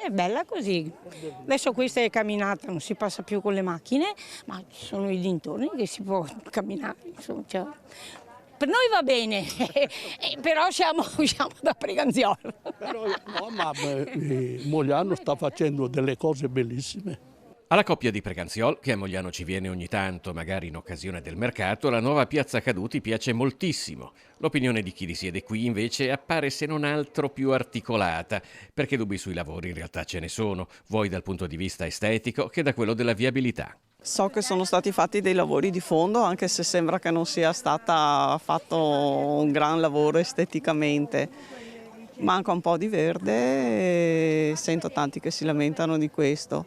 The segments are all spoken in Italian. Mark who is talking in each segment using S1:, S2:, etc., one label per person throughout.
S1: È bella così. Adesso questa è camminata, non si passa più con le macchine, ma ci sono i dintorni che si può camminare. Insomma, cioè, per noi va bene, però usciamo da Preganziolo.
S2: Però, no, ma Mogliano sta facendo delle cose bellissime.
S3: Alla coppia di Preganziol, che a Mogliano ci viene ogni tanto, magari in occasione del mercato, la nuova piazza Caduti piace moltissimo. L'opinione di chi risiede qui invece appare se non altro più articolata, perché dubbi sui lavori in realtà ce ne sono, vuoi dal punto di vista estetico che da quello della viabilità.
S4: So che sono stati fatti dei lavori di fondo, anche se sembra che non sia stata fatto un gran lavoro esteticamente. Manca un po' di verde e sento tanti che si lamentano di questo,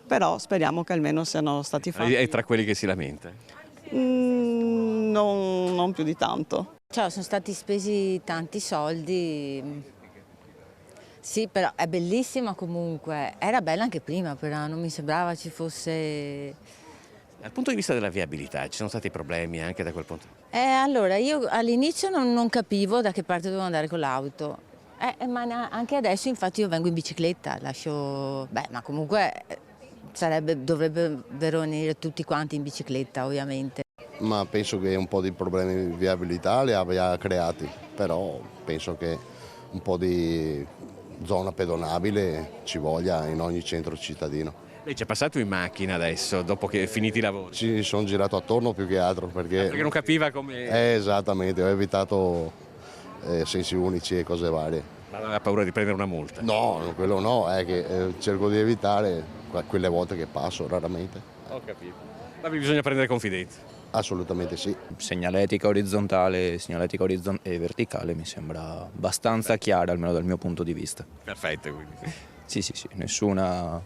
S4: però speriamo che almeno siano stati fatti.
S3: È tra quelli che si lamenta?
S4: Non più di tanto.
S5: Cioè, sono stati spesi tanti soldi. Sì, però è bellissima comunque. Era bella anche prima, però non mi sembrava ci fosse.
S3: Dal punto di vista della viabilità ci sono stati problemi anche da quel punto?
S5: Allora, io all'inizio non capivo da che parte dovevo andare con l'auto. Ma anche adesso infatti io vengo in bicicletta, ma comunque dovrebbero venire tutti quanti in bicicletta ovviamente.
S6: Ma penso che un po' di problemi di viabilità li abbia creati, però penso che un po' di zona pedonabile ci voglia in ogni centro cittadino.
S3: Lei ci è passato in macchina adesso, dopo che è finiti i lavori?
S6: Ci sono girato attorno più che altro perché
S3: non capiva come.
S6: Esattamente, ho evitato sensi unici e cose varie.
S3: Ma non aveva paura di prendere una multa?
S6: No, quello no, è che cerco di evitare quelle volte che passo, raramente.
S3: Ho capito. Ma bisogna prendere confidenza.
S6: Assolutamente sì.
S7: Segnaletica orizzontale e verticale mi sembra abbastanza chiara, almeno dal mio punto di vista.
S3: Perfetto, quindi.
S7: Sì, nessuna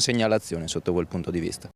S7: segnalazione sotto quel punto di vista.